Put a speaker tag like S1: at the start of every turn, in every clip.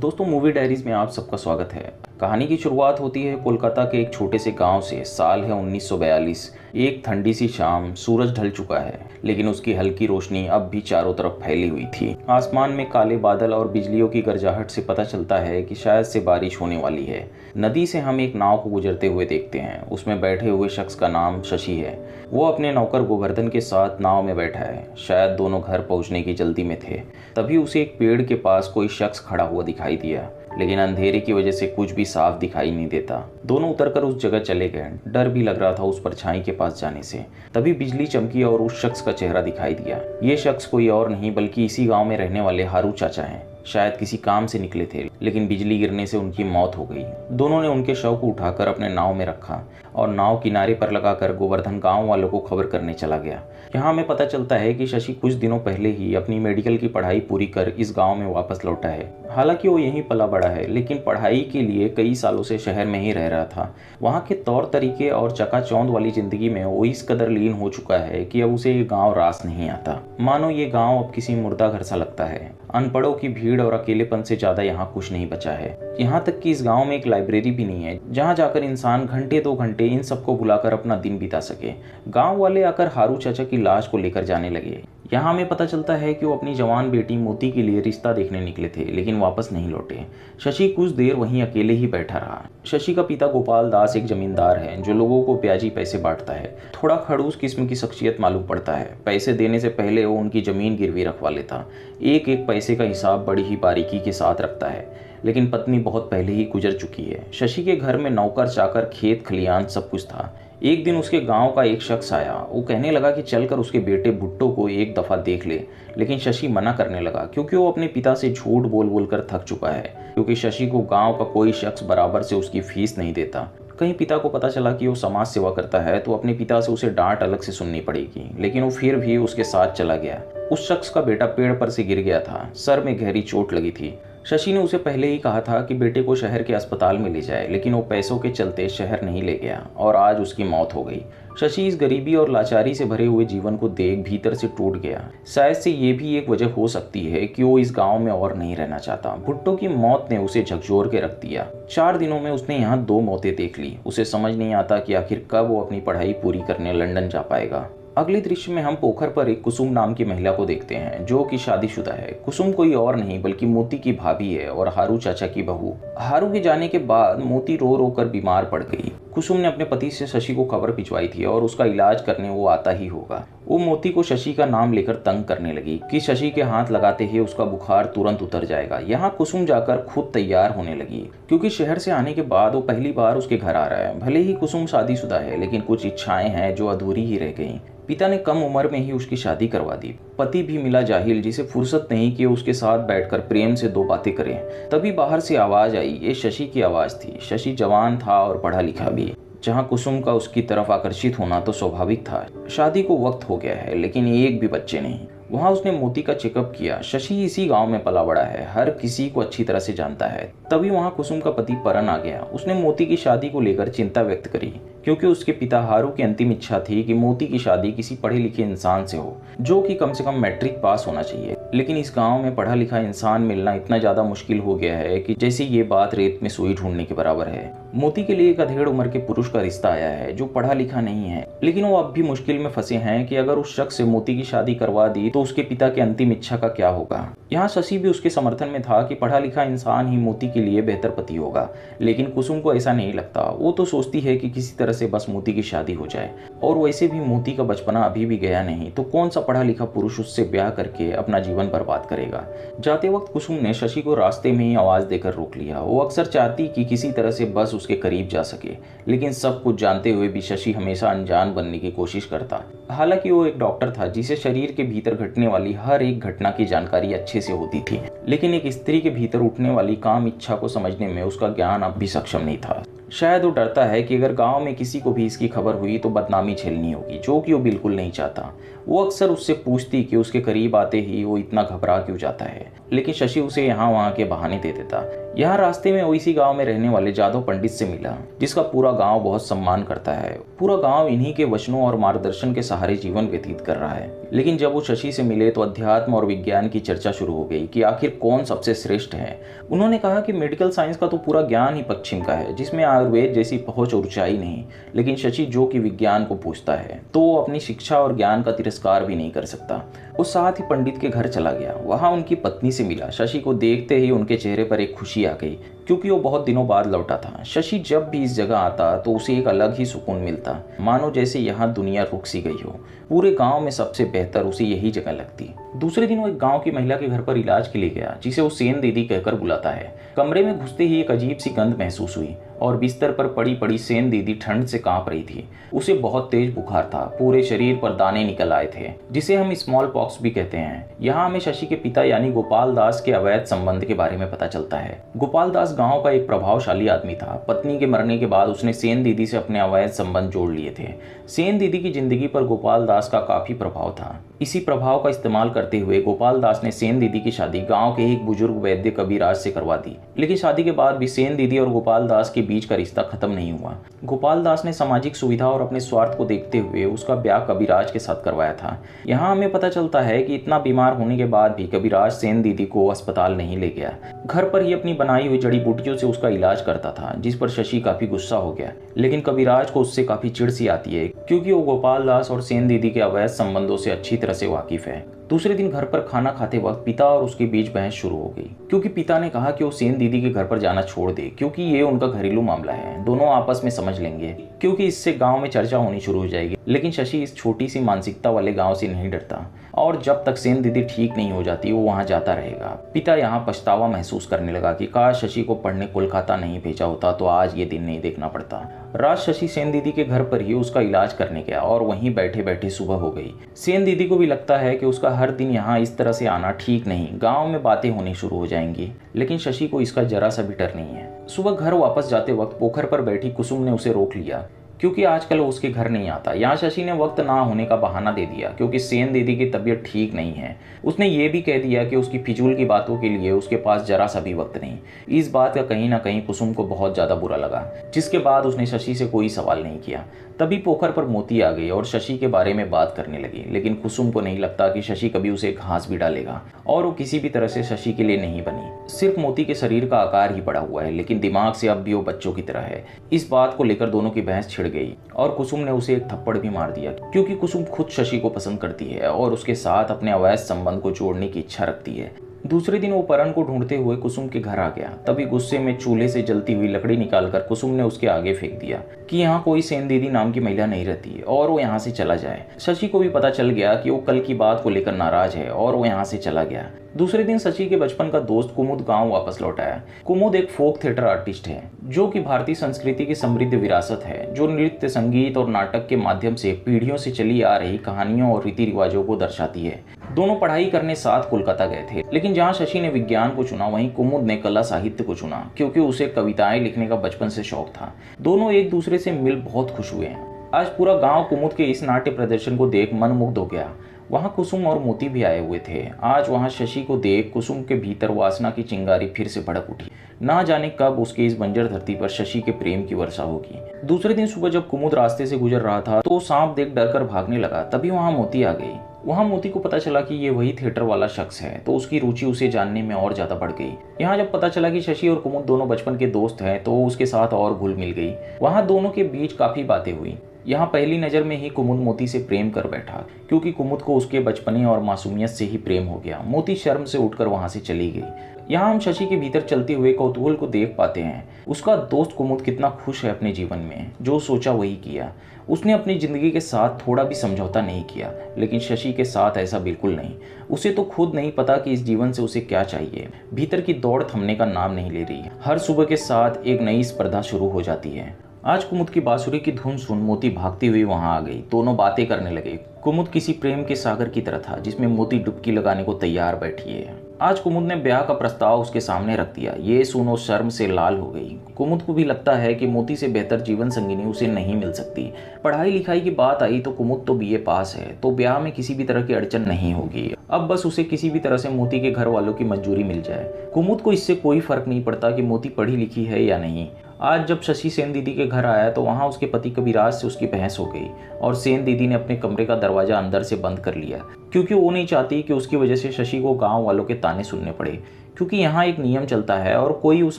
S1: दोस्तों, movie diaries में आप सबका स्वागत है। कहानी की शुरुआत होती है कोलकाता के एक छोटे से गांव से। साल है 1942। एक ठंडी सी शाम, सूरज ढल चुका है लेकिन उसकी हल्की रोशनी अब भी चारों तरफ फैली हुई थी। आसमान में काले बादल और बिजलियों की गरजाहट से पता चलता है कि शायद से बारिश होने वाली है। नदी से हम एक नाव को गुजरते हुए देखते हैं। उसमें बैठे हुए शख्स का नाम शशि है। वो अपने नौकर गोवर्धन के साथ नाव में बैठा है। शायद दोनों घर पहुंचने की जल्दी में थे। तभी उसे एक पेड़ के पास कोई शख्स खड़ा हुआ दिखाई दिया, लेकिन अंधेरे की वजह से कुछ भी साफ दिखाई नहीं देता। दोनों उतरकर उस जगह चले गए। डर भी लग रहा था उस परछाई के पास जाने से। तभी बिजली चमकी और उस शख्स का चेहरा दिखाई दिया। ये शख्स कोई और नहीं बल्कि इसी गांव में रहने वाले हारू चाचा हैं। शायद किसी काम से निकले थे, लेकिन बिजली गिरने से उनकी मौत हो गई। दोनों ने उनके शव को उठाकर अपने नाव में रखा और नाव किनारे पर लगाकर गोवर्धन गांव वालों को खबर करने चला गया। यहाँ हमें पता चलता है कि शशि कुछ दिनों पहले ही अपनी मेडिकल की पढ़ाई पूरी कर इस गांव में वापस लौटा है। हालांकि वो यहीं पला बड़ा है, लेकिन पढ़ाई के लिए कई सालों से शहर में ही रह रहा था। वहाँ के तौर तरीके और चकाचौंध वाली जिंदगी में वो इस कदर लीन हो चुका है कि अब उसे ये गाँव रास नहीं आता। मानो ये गाँव अब किसी मुर्दा घर सा लगता है। अनपढ़ों की भीड़ और अकेलेपन से ज्यादा यहाँ कुछ नहीं बचा है। यहाँ तक कि इस गांव में एक लाइब्रेरी भी नहीं है जहाँ जाकर इंसान घंटे 2 घंटे इन सबको बुलाकर अपना दिन बिता सके। गांव वाले आकर हारू चाचा की लाश को लेकर जाने लगे। यहाँ हमें पता चलता है कि वो अपनी जवान बेटी मोती के लिए रिश्ता देखने निकले थे, लेकिन वापस नहीं लौटे। शशि कुछ देर वहीं अकेले ही बैठा रहा। शशि का पिता गोपाल दास एक जमींदार है जो लोगों को ब्याजी पैसे बांटता है। थोड़ा खड़ूस किस्म की शख्सियत मालूम पड़ता है। पैसे देने से पहले वो उनकी जमीन गिरवी रखवा लेता। एक एक पैसे का हिसाब बड़ी ही बारीकी के साथ रखता है। लेकिन पत्नी बहुत पहले ही गुजर चुकी है। शशि के घर में नौकर चाकर, खेत खलियान सब कुछ था। एक दिन उसके गांव का एक शख्स आया। वो कहने लगा कि चलकर उसके बेटे भुट्टो को एक दफ़ा देख ले, लेकिन शशि मना करने लगा क्योंकि वो अपने पिता से झूठ बोल बोल कर थक चुका है। क्योंकि शशि को गांव का कोई शख्स बराबर से उसकी फीस नहीं देता। कहीं पिता को पता चला कि वो समाज सेवा करता है तो अपने पिता से उसे डांट अलग से सुननी पड़ेगी, लेकिन वो फिर भी उसके साथ चला गया। उस शख्स का बेटा पेड़ पर से गिर गया था। सर में गहरी चोट लगी थी। शशि ने उसे पहले ही कहा था कि बेटे को शहर के अस्पताल में ले जाए, लेकिन वो पैसों के चलते शहर नहीं ले गया और आज उसकी मौत हो गई। शशि इस गरीबी और लाचारी से भरे हुए जीवन को देख भीतर से टूट गया। शायद से ये भी एक वजह हो सकती है कि वो इस गांव में और नहीं रहना चाहता। भुट्टो की मौत ने उसे झकझोर के रख दिया। 4 दिनों में उसने यहाँ 2 मौतें देख ली। उसे समझ नहीं आता कि आखिर कब वो अपनी पढ़ाई पूरी करने लंदन जा पाएगा। अगले दृश्य में हम पोखर पर एक कुसुम नाम की महिला को देखते हैं जो कि शादीशुदा है। कुसुम कोई और नहीं बल्कि मोती की भाभी है और हारू चाचा की बहू। हारू के जाने के बाद मोती रो रो कर बीमार पड़ गई। कुसुम ने अपने पति से शशि को खबर भिजवाई थी और उसका इलाज करने वो आता ही होगा। वो मोती को शशि का नाम लेकर तंग करने लगी कि शशि के हाथ लगाते ही उसका बुखार तुरंत उतर जाएगा। यहाँ कुसुम जाकर खुद तैयार होने लगी क्योंकि शहर से आने के बाद वो पहली बार उसके घर आ रहा है। भले ही कुसुम शादीशुदा है, लेकिन कुछ इच्छाएं हैं जो अधूरी ही रह गई। पिता ने कम उम्र में ही उसकी शादी करवा दी। पति भी मिला जाहिल जिसे फुर्सत नहीं कि उसके साथ बैठकर प्रेम से 2 बातें करें। तभी बाहर से आवाज आई। ये शशि की आवाज थी। शशि जवान था और पढ़ा लिखा भी। जहां कुसुम का उसकी तरफ आकर्षित होना तो स्वाभाविक था। शादी को वक्त हो गया है, लेकिन एक भी बच्चे नहीं। वहां उसने मोती का चेकअप किया। शशि इसी गांव में पला बड़ा है, हर किसी को अच्छी तरह से जानता है। तभी वहां कुसुम का पति परन आ गया। उसने मोती की शादी को लेकर चिंता व्यक्त करी क्योंकि उसके पिता हारू की अंतिम इच्छा थी कि मोती की शादी किसी पढ़े लिखे इंसान से हो जो कि कम से कम मैट्रिक पास होना चाहिए। लेकिन इस गांव में पढ़ा लिखा इंसान मिलना इतना ज्यादा मुश्किल हो गया है कि जैसे ये बात रेत में सुई ढूंढने के बराबर है। मोती के लिए एक अधेड़ उम्र के पुरुष का रिश्ता आया है जो पढ़ा लिखा नहीं है, लेकिन वो अब भी मुश्किल में फंसे हैं कि अगर उस शख्स से मोती की शादी करवा दी तो उसके पिता की अंतिम इच्छा का क्या होगा। यहाँ शशि भी उसके समर्थन में था कि पढ़ा लिखा इंसान ही मोती के लिए बेहतर पति होगा, लेकिन कुसुम को ऐसा नहीं लगता। वो तो सोचती है कि किसी तरह से बस मोती की शादी हो जाए, और वैसे भी मोती का बचपना अभी भी गया नहीं, तो कौन सा पढ़ा लिखा पुरुष उससे ब्याह करके अपना जीवन बर्बाद करेगा। जाते वक्त कुसुम ने शशि को रास्ते में ही आवाज देकर रोक लिया। वो अक्सर चाहती कि किसी तरह से बस उसके करीब जा सके, लेकिन सब कुछ जानते हुए भी शशि हमेशा अनजान बनने की कोशिश करता। हालांकि वो एक डॉक्टर था जिसे शरीर के भीतर घटने वाली हर एक घटना की जानकारी अच्छे से होती थी, लेकिन एक स्त्री के भीतर उठने वाली काम इच्छा को समझने में उसका ज्ञान अब भी सक्षम नहीं था। शायद वो डरता है कि अगर गांव में किसी को भी इसकी खबर हुई तो बदनामी झेलनी होगी, जो कि वो बिल्कुल नहीं चाहता। वो अक्सर उससे पूछती कि उसके करीब आते ही वो इतना घबरा क्यों जाता है, लेकिन शशि उसे यहाँ वहाँ के बहाने दे देता। यहाँ रास्ते में वो इसी गांव में रहने वाले जादव पंडित से मिला, जिसका पूरा गांव बहुत सम्मान करता है। पूरा गांव इन्हीं के वचनों और मार्गदर्शन के सहारे जीवन व्यतीत कर रहा है। लेकिन जब वो शशि से मिले तो अध्यात्म और विज्ञान की चर्चा शुरू हो गई कि आखिर कौन सबसे श्रेष्ठ है। उन्होंने कहा कि मेडिकल साइंस का तो पूरा ज्ञान ही पश्चिम का है, जिसमें आयुर्वेद जैसी पहुंच और ऊंचाई नहीं। लेकिन शशि जो कि विज्ञान को पूछता है तो वो अपनी शिक्षा और ज्ञान का तिरस्कार भी नहीं कर सकता। वो साथ ही पंडित के घर चला गया। वहां उनकी पत्नी से मिला। शशि को देखते ही उनके चेहरे पर एक खुशी आ गई, क्योंकि वो बहुत दिनों बाद लौटा था। शशि जब भी इस जगह आता तो उसे एक अलग ही सुकून मिलता, मानो जैसे यहाँ दुनिया रुक सी गई हो। पूरे गांव में सबसे बेहतर उसे यही जगह लगती। दूसरे दिन वो एक गांव की महिला के घर पर इलाज के लिए गया, जिसे वो सेन दीदी कहकर बुलाता है। कमरे में घुसते ही एक अजीब सी गंध महसूस हुई और बिस्तर पर पड़ी पड़ी सेन दीदी ठंड से कांप रही थी। उसे बहुत तेज बुखार था, पूरे शरीर पर दाने निकल आए थे, जिसे हम स्मॉल पॉक्स भी कहते हैं। यहाँ हमें शशि के पिता यानी गोपाल दास के अवैध संबंध के बारे में पता चलता है। गोपाल दास गांव का एक प्रभावशाली आदमी था। पत्नी के मरने के बाद उसने सेन दीदी से अपने अवैध संबंध जोड़ लिए थे। सेन दीदी की जिंदगी पर गोपाल दास का काफी प्रभाव था। इसी प्रभाव का इस्तेमाल करते हुए गोपाल दास ने सेन दीदी की शादी गांव के एक बुजुर्ग वैद्य कबीराज से करवा दी। लेकिन शादी के बाद भी सेन दीदी और गोपाल दास के बीच का रिश्ता खत्म नहीं हुआ। गोपाल दास ने सामाजिक सुविधा और अपने स्वार्थ को देखते हुए उसका ब्याह कबीराज के साथ करवाया था। यहाँ हमें पता चलता है कि इतना बीमार होने के बाद भी कबीराज सेन दीदी को अस्पताल नहीं ले गया, घर पर ही अपनी बनाई हुई जड़ी बूटियों से उसका इलाज करता था, जिस पर शशि काफी गुस्सा हो गया। लेकिन कबीराज को उससे काफी चिढ़ सी आती है, क्योंकि वो गोपाल दास और सेन दीदी के अवैध संबंधों से अच्छी तरह से वाकिफ है। दूसरे दिन घर पर खाना खाते वक्त पिता और उसके बीच बहस शुरू हो गई, क्योंकि पिता ने कहा कि वो सेन दीदी के घर पर जाना छोड़ दे, क्योंकि ये उनका घरेलू मामला है, दोनों आपस में समझ लेंगे, क्योंकि इससे गांव में चर्चा होनी शुरू हो जाएगी। लेकिन शशि इस छोटी सी मानसिकता वाले गांव से नहीं डरता और जब तक सेन दीदी ठीक नहीं हो जाती वो वहां जाता रहेगा। पिता यहाँ पछतावा महसूस करने लगा कि काश शशि को पढ़ने कोलकाता नहीं भेजा होता तो आज ये दिन नहीं देखना पड़ता। रात शशि सेन दीदी के घर पर ही उसका इलाज करने गया और वहीं बैठे बैठे सुबह हो गई। सेन दीदी को भी लगता है कि उसका हर दिन यहाँ इस तरह से आना ठीक नहीं, गांव में बातें होनी शुरू हो जाएंगी। लेकिन शशि को इसका जरा सा भी डर नहीं है। सुबह घर वापस जाते वक्त पोखर पर बैठी कुसुम ने उसे रोक लिया, क्योंकि आजकल वो उसके घर नहीं आता। यहाँ शशि ने वक्त ना होने का बहाना दे दिया, क्योंकि सेन दीदी की तबीयत ठीक नहीं है। उसने ये भी कह दिया कि उसकी फिजूल की बातों के लिए उसके पास जरा सा भी वक्त नहीं। इस बात का कहीं ना कहीं कुसुम को बहुत ज्यादा बुरा लगा, जिसके बाद उसने शशि से कोई सवाल नहीं किया। तभी पोखर पर मोती आ गई और शशि के बारे में बात करने लगी। लेकिन कुसुम को नहीं लगता कि शशि कभी उसे घास भी डालेगा, और वो किसी भी तरह से शशि के लिए नहीं बनी। सिर्फ मोती के शरीर का आकार ही बड़ा हुआ है, लेकिन दिमाग से अब भी वो बच्चों की तरह है। इस बात को लेकर दोनों की बहस छिड़ गई और कुसुम ने उसे एक थप्पड़ भी मार दिया, क्योंकि कुसुम खुद शशि को पसंद करती है और उसके साथ अपने अवैध संबंध को जोड़ने की इच्छा रखती है। दूसरे दिन वो परन को ढूंढते हुए कुसुम के घर आ गया। तभी गुस्से में चूल्हे से जलती हुई लकड़ी निकालकर कुसुम ने उसके आगे फेंक दिया कि यहाँ कोई सेन दीदी नाम की महिला नहीं रहती और वो यहाँ से चला जाए। शशि को भी पता चल गया कि वो कल की बात को लेकर नाराज है और वो यहाँ से चला गया। दूसरे दिन शशि के बचपन का दोस्त कुमुद गांव वापस लौट आया। कुमुद एक फोक थिएटर आर्टिस्ट है, जो कि भारतीय संस्कृति की समृद्ध विरासत है, जो नृत्य, संगीत और नाटक के माध्यम से पीढ़ियों से चली आ रही कहानियों और रीति रिवाजों को दर्शाती है। दोनों पढ़ाई करने साथ कोलकाता गए थे, लेकिन जहाँ शशि ने विज्ञान को चुना वहीं कुमुद ने कला साहित्य को चुना, क्योंकि उसे कविताएं लिखने का बचपन से शौक था। दोनों एक दूसरे से मिल बहुत खुश हुए हैं। आज पूरा गांव कुमुद के इस नाट्य प्रदर्शन को देख मनमुग्ध हो गया। वहाँ कुसुम और मोती भी आए हुए थे। आज वहाँ शशि को देख कुसुम के भीतर वासना की चिंगारी फिर से भड़क उठी। ना जाने कब उसके इस बंजर धरती पर शशि के प्रेम की वर्षा होगी। दूसरे दिन सुबह जब कुमुद रास्ते से गुजर रहा था तो सांप देख डरकर भागने लगा। तभी वहाँ मोती आ गई। वहाँ मोती को पता चला कि ये वही थिएटर वाला शख्स है, तो उसकी रुचि उसे जानने में और ज्यादा बढ़ गई। यहाँ जब पता चला कि शशि और कुमुद दोनों बचपन के दोस्त हैं, तो उसके साथ और घुल मिल गई। वहाँ दोनों के बीच काफी बातें हुई। यहाँ पहली नज़र में ही कुमुद मोती से प्रेम कर बैठा, क्योंकि कुमुद को उसके बचपने और मासूमियत से ही प्रेम हो गया। मोती शर्म से उठकर वहाँ से चली गई। यहाँ हम शशि के भीतर चलते हुए कौतूहल को देख पाते हैं। उसका दोस्त कुमुद कितना खुश है अपने जीवन में, जो सोचा वही किया। उसने अपनी जिंदगी के साथ थोड़ा भी समझौता नहीं किया, लेकिन शशि के साथ ऐसा बिल्कुल नहीं। उसे तो खुद नहीं पता कि इस जीवन से उसे क्या चाहिए। भीतर की दौड़ थमने का नाम नहीं ले रही। हर सुबह के साथ एक नई स्पर्धा शुरू हो जाती है। आज कुमुद की बांसुरी की धुन सुन मोती भागती हुई वहां आ गई। दोनों बातें करने लगे। कुमुद किसी प्रेम के सागर की तरह था जिसमें मोती डुबकी लगाने को तैयार बैठी है। आज कुमुद ने ब्याह का प्रस्ताव उसके सामने रख दिया। ये सुन वो शर्म से लाल हो गई। कुमुद को भी लगता है कि मोती से बेहतर जीवन संगिनी उसे नहीं मिल सकती। पढ़ाई लिखाई की बात आई तो कुमुद तो बीए पास है, तो ब्याह में किसी भी तरह की अड़चन नहीं होगी। अब बस उसे किसी भी तरह से मोती के घर वालों की मंजूरी मिल जाए। कुमुद को इससे कोई फर्क नहीं पड़ता कि मोती पढ़ी लिखी है या नहीं। आज जब शशि सेन दीदी के घर आया तो वहां उसके पति कविराज से उसकी बहस हो गई और सेन दीदी ने अपने कमरे का दरवाजा अंदर से बंद कर लिया, क्योंकि वो नहीं चाहती कि उसकी वजह से शशि को गांव वालों के ताने सुनने पड़े। क्योंकि यहाँ एक नियम चलता है और कोई उस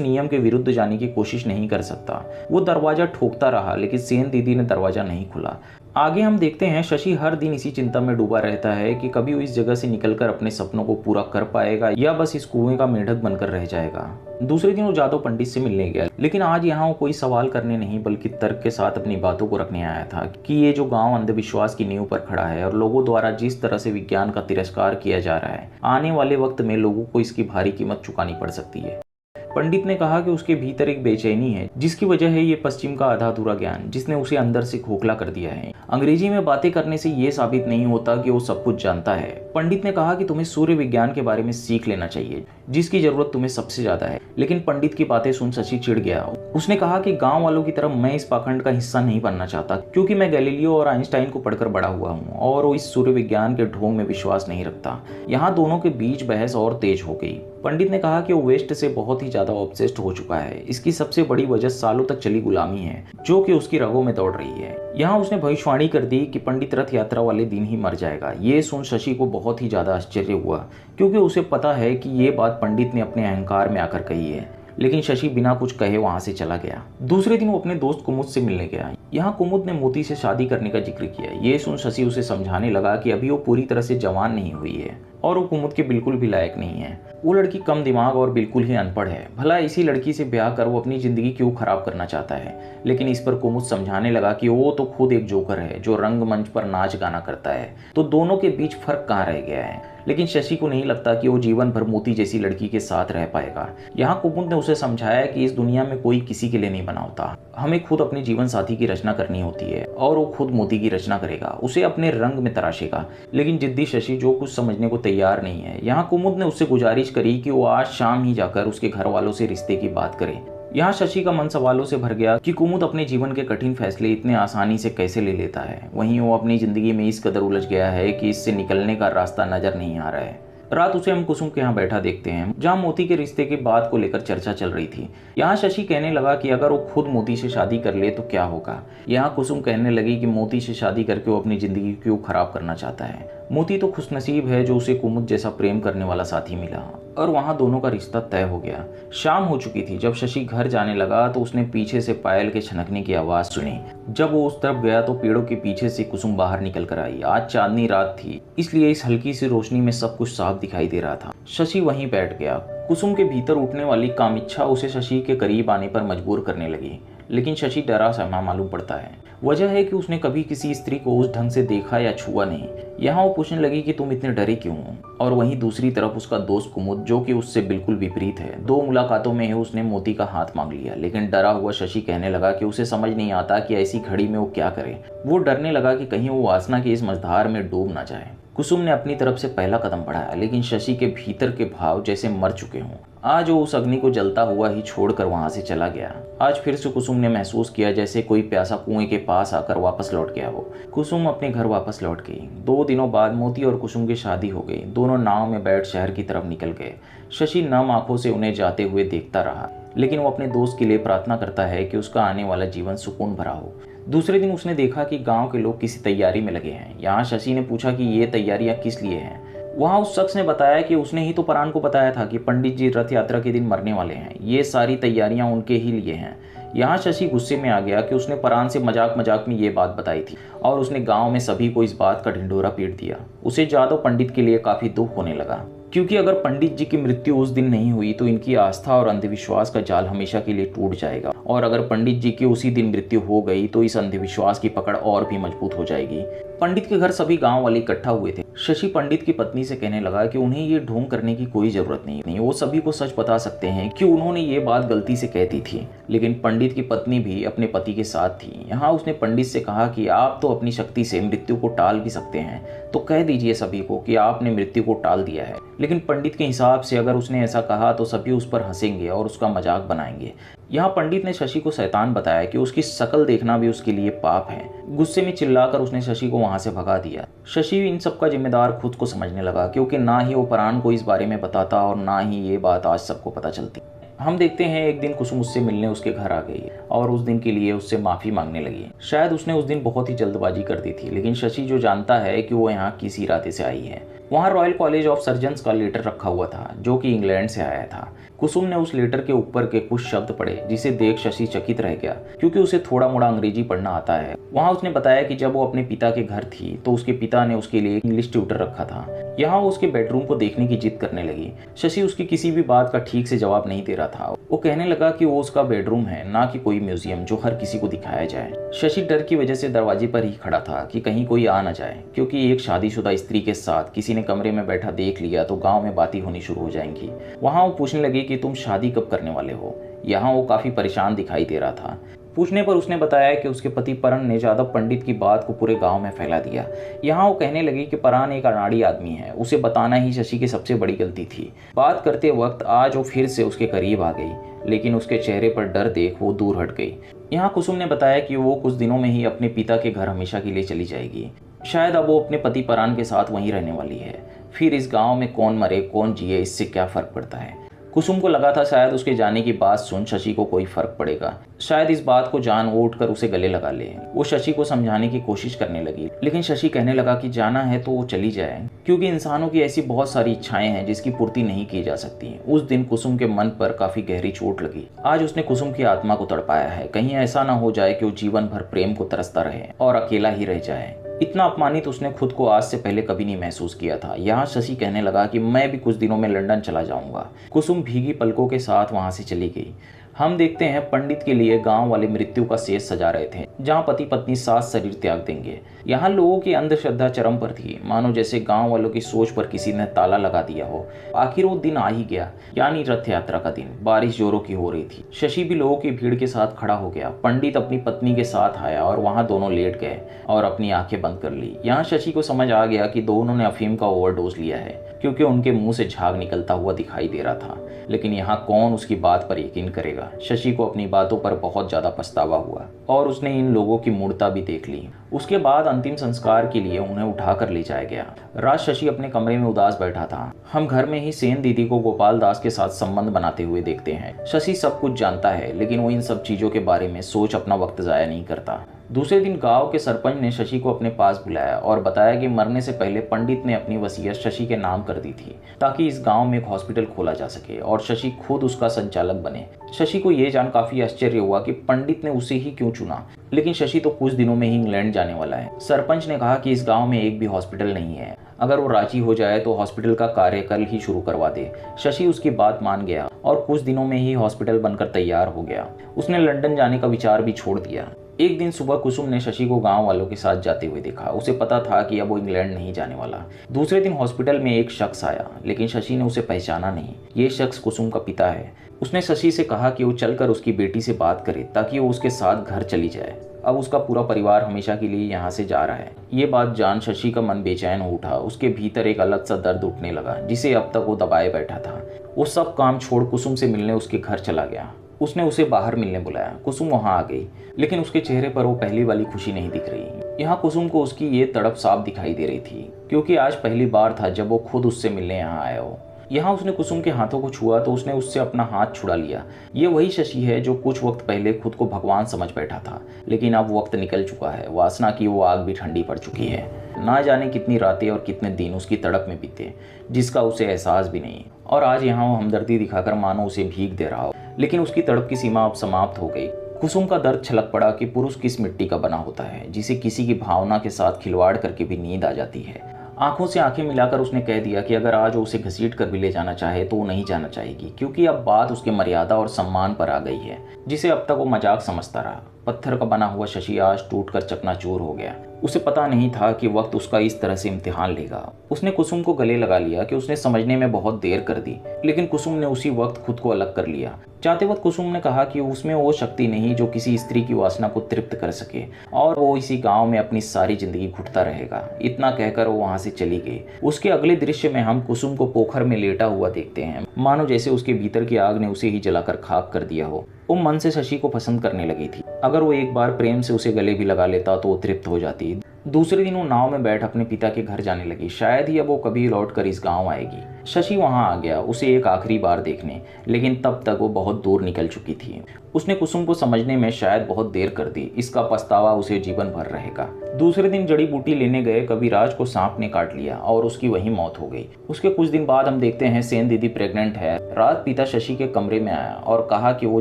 S1: नियम के विरुद्ध जाने की कोशिश नहीं कर सकता। वो दरवाजा ठोकता रहा लेकिन सेन दीदी ने दरवाजा नहीं खुला। आगे हम देखते हैं शशि हर दिन इसी चिंता में डूबा रहता है कि कभी वो इस जगह से निकलकर अपने सपनों को पूरा कर पाएगा या बस इस कुएं का मेंढक बनकर रह जाएगा। दूसरे दिन वो जादव पंडित से मिलने गया, लेकिन आज यहाँ वो कोई सवाल करने नहीं बल्कि तर्क के साथ अपनी बातों को रखने आया था कि ये जो गांव अंधविश्वास की नींव पर खड़ा है और लोगों द्वारा जिस तरह से विज्ञान का तिरस्कार किया जा रहा है, आने वाले वक्त में लोगों को इसकी भारी कीमत चुकानी पड़ सकती है। पंडित ने कहा कि उसके भीतर एक बेचैनी है जिसकी वजह है ये पश्चिम का आधा अधूरा ज्ञान जिसने उसे अंदर से खोखला कर दिया है। अंग्रेजी में बातें करने से ये साबित नहीं होता कि वो सब कुछ जानता है। पंडित ने कहा कि तुम्हें सूर्य विज्ञान के बारे में सीख लेना चाहिए जिसकी जरूरत तुम्हें सबसे ज्यादा है। लेकिन पंडित की बातें सुन शशि चिढ़ गया। उसने कहा कि गांव वालों की तरह मैं इस पाखंड का हिस्सा नहीं बनना चाहता, क्योंकि मैं गैलीलियो और आइंस्टाइन को पढ़कर बड़ा हुआ हूँ और वो इस सूर्य विज्ञान के ढोंग में विश्वास नहीं रखता। यहाँ दोनों के बीच बहस और तेज हो गई। पंडित ने कहा कि वो वेस्ट से बहुत ही ज्यादा ऑब्सेस्ड हो चुका है। इसकी सबसे बड़ी वजह सालों तक चली गुलामी है जो कि उसकी रगों में दौड़ रही है। यहाँ उसने भविष्यवाणी कर दी कि पंडित रथ यात्रा वाले दिन ही मर जाएगा। ये सुन शशि को बहुत ही ज्यादा आश्चर्य हुआ, क्योंकि उसे पता है कि ये बात पंडित ने अपने अहंकार में आकर कही है। लेकिन शशि बिना कुछ कहे वहां से चला गया। दूसरे दिन वो अपने दोस्त कुमुद से मिलने गया। यहाँ कुमुद ने मोती से शादी करने का जिक्र किया। ये सुन शशि उसे समझाने लगा कि अभी वो पूरी तरह से जवान नहीं हुई है और वो कुमुद के बिल्कुल भी लायक नहीं है। वो लड़की कम दिमाग और बिल्कुल ही अनपढ़ है। भला इसी लड़की से ब्याह कर वो अपनी जिंदगी क्यों खराब करना चाहता है। लेकिन इस पर कुमुद समझाने लगा कि वो तो खुद एक जोकर है जो रंगमंच पर नाच गाना करता है, तो दोनों के बीच फर्क कहाँ रह गया है। लेकिन शशि को नहीं लगता कि वो जीवन भर मोती जैसी लड़की के साथ रह पाएगा। यहाँ कुमुद ने उसे समझाया कि इस दुनिया में कोई किसी के लिए नहीं बना होता। हमें खुद अपने जीवन साथी की रचना करनी होती है और वो खुद मोती की रचना करेगा, उसे अपने रंग में तराशेगा। लेकिन जिद्दी शशि जो कुछ समझने को तैयार नहीं है। यहाँ कुमुद ने उससे गुजारिश करी कि वो आज शाम ही जाकर उसके घर वालों से रिश्ते की बात करे। यहाँ शशि का मन सवालों से भर गया कि कुमुद अपने जीवन के कठिन फैसले इतने आसानी से कैसे ले लेता है। वहीं वो अपनी जिंदगी में इस कदर उलझ गया है कि इससे निकलने का रास्ता नजर नहीं आ रहा है। रात उसे हम कुसुम के यहाँ बैठा देखते हैं, जहाँ मोती के रिश्ते की बात को लेकर चर्चा चल रही थी। यहाँ शशि कहने लगा कि अगर वो खुद मोती से शादी कर ले तो क्या होगा। यहाँ कुसुम कहने लगी कि मोती से शादी करके वो अपनी जिंदगी क्यों खराब करना चाहता है। मोती तो खुशनसीब है जो उसे कुमुद जैसा प्रेम करने वाला साथी मिला और वहां दोनों का रिश्ता तय हो गया। शाम हो चुकी थी। जब शशि घर जाने लगा तो उसने पीछे से पायल के छनकने की आवाज सुनी। जब वो उस तरफ गया तो पेड़ों के पीछे से कुसुम बाहर निकल कर आई। आज चांदनी रात थी, इसलिए इस हल्की सी रोशनी में सब कुछ साफ दिखाई दे रहा था। शशि वहीं बैठ गया। कुसुम के भीतर उठने वाली कामिच्छा उसे शशि के करीब आने पर मजबूर करने लगी, लेकिन शशि डरा सहमा मालूम पड़ता है। वजह है कि उसने कभी किसी स्त्री को उस ढंग से देखा या छुआ नहीं। यहाँ वो पूछने लगी कि तुम इतने डरे क्यों हो। और वहीं दूसरी तरफ उसका दोस्त कुमुद, जो कि उससे बिल्कुल विपरीत है, 2 मुलाकातों में उसने मोती का हाथ मांग लिया। लेकिन डरा हुआ शशि कहने लगा कि उसे समझ नहीं आता कि ऐसी घड़ी में वो क्या करे। वो डरने लगा कि कहीं वो वासना की इस मझधार में डूब ना जाए। कुसुम ने अपनी तरफ से पहला कदम बढ़ाया, लेकिन शशि के भीतर के भाव जैसे मर चुके हों। आज वो उस अग्नि को जलता हुआ ही छोड़कर वहां से चला गया। आज फिर से कुसुम ने महसूस किया जैसे कोई प्यासा कुएं के पास आकर वापस लौट गया हो। कुसुम अपने घर वापस लौट गई। 2 दिनों बाद मोती और कुसुम की शादी हो गई। दोनों नाव में बैठ शहर की तरफ निकल गए। शशि नम आंखों से उन्हें जाते हुए देखता रहा, लेकिन वो अपने दोस्त के लिए प्रार्थना करता है कि उसका आने वाला जीवन सुकून भरा हो। दूसरे दिन उसने देखा कि गांव के लोग किसी तैयारी में लगे हैं। यहाँ शशि ने पूछा कि ये तैयारियां किस लिए हैं। वहाँ उस शख्स ने बताया कि उसने ही तो परान को बताया था कि पंडित जी रथ यात्रा के दिन मरने वाले हैं। ये सारी तैयारियां उनके ही लिए हैं। यहाँ शशि गुस्से में आ गया कि उसने परान से मजाक मजाक में ये बात बताई थी और उसने गांव में सभी को इस बात का ढिंढोरा पीट दिया। उसे जादव पंडित के लिए काफी दुख होने लगा, क्योंकि अगर पंडित जी की मृत्यु उस दिन नहीं हुई तो इनकी आस्था और अंधविश्वास का जाल हमेशा के लिए टूट जाएगा, और अगर पंडित जी की उसी दिन मृत्यु हो गई तो इस अंधविश्वास की पकड़ और भी मजबूत हो जाएगी। पंडित के घर सभी गांव वाले इकट्ठा हुए थे। शशि पंडित की पत्नी से कहने लगा कि उन्हें ये ढोंग करने की कोई जरूरत नहीं, वो सभी को सच बता सकते हैं कि उन्होंने ये बात गलती से कह दी थी। लेकिन पंडित की पत्नी भी अपने पति के साथ थी। यहाँ उसने पंडित से कहा कि आप तो अपनी शक्ति से मृत्यु को टाल भी सकते हैं, तो कह दीजिए सभी को कि आपने मृत्यु को टाल दिया है। लेकिन पंडित के हिसाब से अगर उसने ऐसा कहा तो सभी उस पर हंसेंगे और उसका मजाक बनाएंगे। यहाँ पंडित ने शशि को शैतान बताया कि उसकी शक्ल देखना भी उसके लिए पाप है। गुस्से में चिल्लाकर उसने शशि को वहां से भगा दिया। शशि इन सब का जिम्मेदार खुद को समझने लगा, क्योंकि ना ही वो परान को इस बारे में बताता और ना ही ये बात आज सबको पता चलती। हम देखते हैं एक दिन कुसुम उससे मिलने उसके घर आ गई और उस दिन के लिए उससे माफी मांगने लगी। शायद उसने उस दिन बहुत ही जल्दबाजी कर दी थी, लेकिन शशि जो जानता है कि वो यहाँ किस इरादे से आई है। वहाँ रॉयल कॉलेज ऑफ सर्जन्स का लेटर रखा हुआ था जो कि इंग्लैंड से आया था। कुसुम ने उस लेटर के ऊपर के कुछ शब्द पढ़े, जिसे देख शशि चकित रह गया, क्योंकि उसे थोड़ा मोड़ा अंग्रेजी पढ़ना आता है। वहाँ उसने बताया कि जब वो अपने पिता के घर थी तो उसके पिता ने उसके लिए इंग्लिश ट्यूटर रखा था। यहाँ वो उसके बेडरूम को देखने की जिद करने लगी। शशि उसकी किसी भी बात का ठीक से जवाब नहीं दे रहा था। वो कहने लगा कि वो उसका बेडरूम है, ना कि कोई म्यूजियम जो हर किसी को दिखाया जाए। शशि डर की वजह से दरवाजे पर ही खड़ा था कि कहीं कोई आ न जाए, क्योंकि एक शादीशुदा स्त्री के साथ किसी ने कमरे में बैठा देख लिया तो गांव में बातें होनी शुरू हो जाएंगी। वहां वो पूछने लगी कि तुम शादी कब करने वाले हो। यहाँ वो काफी परेशान दिखाई दे रहा था। पूछने पर उसने बताया कि उसके पति परन ने जादव पंडित की बात को पूरे गांव में फैला दिया। यहाँ वो कहने लगी कि परान एक अनाड़ी आदमी है, उसे बताना ही शशि की सबसे बड़ी गलती थी। बात करते वक्त आज वो फिर से उसके करीब आ गई, लेकिन उसके चेहरे पर डर देख वो दूर हट गई। यहाँ कुसुम ने बताया कि वो कुछ दिनों में ही अपने पिता के घर हमेशा के लिए चली जाएगी। शायद अब वो अपने पति परान के साथ वहीं रहने वाली है। फिर इस गांव में कौन मरे कौन जिए इससे क्या फर्क पड़ता है। कुसुम को लगा था शायद उसके जाने की बात सुन शशि को कोई फर्क पड़ेगा, शायद इस बात को जान वो उठकर उसे गले लगा ले। वो शशि को समझाने की कोशिश करने लगी, लेकिन शशि कहने लगा कि जाना है तो वो चली जाए, क्योंकि इंसानों की ऐसी बहुत सारी इच्छाएं हैं जिसकी पूर्ति नहीं की जा सकती। उस दिन कुसुम के मन पर काफी गहरी चोट लगी। आज उसने कुसुम की आत्मा को तड़पाया है। कहीं ऐसा ना हो जाए कि वो जीवन भर प्रेम को तरसता रहे और अकेला ही रह जाए। इतना अपमानित उसने खुद को आज से पहले कभी नहीं महसूस किया था। यहाँ शशि कहने लगा कि मैं भी कुछ दिनों में लंदन चला जाऊंगा। कुसुम भीगी पलकों के साथ वहां से चली गई। हम देखते हैं पंडित के लिए गांव वाले मृत्यु का शेष सजा रहे थे, जहां पति पत्नी साथ शरीर त्याग देंगे। यहाँ लोगों की अंधश्रद्धा चरम पर थी, मानो जैसे गांव वालों की सोच पर किसी ने ताला लगा दिया हो। आखिर वो दिन आ ही गया, यानी रथ यात्रा का दिन। बारिश जोरों की हो रही थी। शशि भी लोगों की भीड़ के साथ खड़ा हो गया। पंडित अपनी पत्नी के साथ आया और वहां दोनों लेट गए और अपनी आंखें बंद कर ली। यहाँ शशि को समझ आ गया कि दोनों ने अफीम का ओवरडोज लिया है, क्योंकि उनके मुंह से झाग निकलता हुआ दिखाई दे रहा था। लेकिन यहाँ कौन उसकी बात पर यकीन करेगा। शशि को अपनी बातों पर बहुत ज्यादा पछतावा हुआ और उसने इन लोगों की मूर्ता भी देख ली। उसके बाद अंतिम संस्कार के लिए उन्हें उठाकर ले जाया गया। रात शशि अपने कमरे में उदास बैठा था। हम घर में ही सेन दीदी को गोपाल दास के साथ संबंध बनाते हुए देखते हैं। शशि सब कुछ जानता है, लेकिन वो इन सब चीजों के बारे में सोच अपना वक्त जाया नहीं करता। दूसरे दिन गांव के सरपंच ने शशि को अपने पास बुलाया और बताया कि मरने से पहले पंडित ने अपनी वसीयत शशि के नाम कर दी थी, ताकि इस गांव में एक हॉस्पिटल खोला जा सके और शशि खुद उसका संचालक बने। शशि को यह जान काफी आश्चर्य हुआ कि पंडित ने उसे ही क्यों चुना, लेकिन शशि तो कुछ दिनों में ही इंग्लैंड जाने वाला है। सरपंच ने कहा कि इस गांव में एक भी हॉस्पिटल नहीं है, अगर वो राजी हो जाए तो हॉस्पिटल का कार्य कल ही शुरू करवा दे। शशि उसकी बात मान गया और कुछ दिनों में ही हॉस्पिटल बनकर तैयार हो गया। उसने लंदन जाने का विचार भी छोड़ दिया। एक दिन सुबह कुसुम ने शशि को गांव वालों के साथ जाते हुए देखा। उसे पता था कि अब वो इंग्लैंड नहीं जाने वाला। दूसरे दिन हॉस्पिटल में एक शख्स आया, लेकिन शशि ने उसे पहचाना नहीं। ये शख्स कुसुम का पिता है। उसने शशि से कहा कि वो चलकर उसकी बेटी से बात करे ताकि वो उसके साथ घर चली जाए। अब उसका पूरा परिवार हमेशा के लिए यहाँ से जा रहा है। ये बात जान शशि का मन बेचैन हो उठा। उसके भीतर एक अलग सा दर्द उठने लगा, जिसे अब तक वो दबाए बैठा था। वो सब काम छोड़ कुसुम से मिलने उसके घर चला गया। उसने उसे बाहर मिलने बुलाया। कुसुम वहां आ गई, लेकिन उसके चेहरे पर वो पहली वाली खुशी नहीं दिख रही। यहाँ कुसुम को उसकी ये तड़प साफ दिखाई दे रही थी, क्योंकि आज पहली बार था जब वो खुद उससे मिलने यहाँ आया हो। यहाँ उसने कुसुम के हाथों को छुआ तो उसने उससे अपना हाथ छुड़ा लिया। ये वही शशि है जो कुछ वक्त पहले खुद को भगवान समझ बैठा था, लेकिन अब वक्त निकल चुका है। वासना की वो आग भी ठंडी पड़ चुकी है। ना जाने कितनी रातें और कितने दिन उसकी तड़प में बीते, जिसका उसे एहसास भी नहीं। और आज यहाँ वो हमदर्दी दिखाकर मानो उसे भीख दे रहा हो, लेकिन उसकी तड़प की सीमा अब समाप्त हो गई। कुसुम का दर्द छलक पड़ा कि पुरुष किस मिट्टी का बना होता है, जिसे किसी की भावना के साथ खिलवाड़ करके भी नींद आ जाती है। आंखों से आंखें मिलाकर उसने कह दिया कि अगर आज वो उसे घसीट कर भी ले जाना चाहे तो वो नहीं जाना चाहेगी, क्योंकि अब बात उसके मर्यादा और सम्मान पर आ गई है, जिसे अब तक वो मजाक समझता रहा। पत्थर का बना हुआ शशि आज टूटकर चकनाचूर हो गया। उसे पता नहीं था कि वक्त उसका इस तरह से इम्तिहान लेगा। उसने कुसुम को गले लगा लिया कि उसने समझने में बहुत देर कर दी, लेकिन कुसुम ने उसी वक्त खुद को अलग कर लिया। जाते वक्त कुसुम ने कहा कि उसमें वो शक्ति नहीं जो किसी स्त्री की वासना को तृप्त कर सके और वो इसी गांव में अपनी सारी जिंदगी घुटता रहेगा। इतना कहकर वो वहां से चली गई। उसके अगले दृश्य में हम कुसुम को पोखर में लेटा हुआ देखते हैं, मानो जैसे उसके भीतर की आग ने उसे ही जलाकर खाक कर दिया हो। वो मन से शशि को पसंद करने लगी थी। अगर वो एक बार प्रेम से उसे गले भी लगा लेता तो वो तृप्त हो जाती। दूसरे दिन वो नाव में बैठ अपने पिता के घर जाने लगी। शायद ही अब वो कभी लौट कर इस गांव आएगी। शशि वहां आ गया उसे एक आखिरी बार देखने, लेकिन तब तक वो बहुत दूर निकल चुकी थी। उसने कुसुम को समझने में शायद बहुत देर कर दी। इसका पछतावा उसे जीवन भर रहेगा। दूसरे दिन जड़ी बूटी लेने गए कविराज को सांप ने काट लिया और उसकी वहीं मौत हो गई। उसके कुछ दिन बाद हम देखते हैं सेन दीदी प्रेग्नेंट है। रात पिता शशि के कमरे में आया और कहा कि वो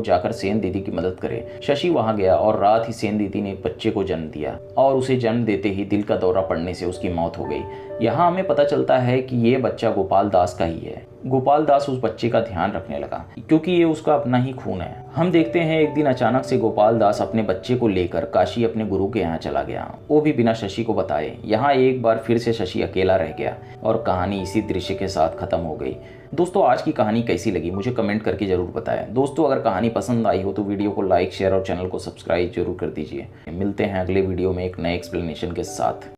S1: जाकर सेन दीदी की मदद करे। शशि वहां गया और रात ही सेन दीदी ने एक बच्चे को जन्म दिया और उसे जन्म देते ही दिल का दौरा पड़ने से उसकी मौत हो गई। यहाँ हमें पता चलता है कि ये बच्चा गोपाल दास का ही है। गोपाल दास उस बच्चे का ध्यान रखने लगा क्योंकि ये उसका अपना ही खून है। हम देखते हैं एक दिन अचानक से गोपाल दास अपने बच्चे को लेकर काशी अपने गुरु के यहाँ चला गया, वो भी बिना शशि को बताए। यहाँ एक बार फिर से शशि अकेला रह गया और कहानी इसी दृश्य के साथ खत्म हो गई। दोस्तों, आज की कहानी कैसी लगी मुझे कमेंट करके जरूर बताएं। दोस्तों, अगर कहानी पसंद आई हो तो वीडियो को लाइक, शेयर और चैनल को सब्सक्राइब जरूर कर दीजिए। मिलते हैं अगले वीडियो में एक नए एक्सप्लेनेशन के साथ।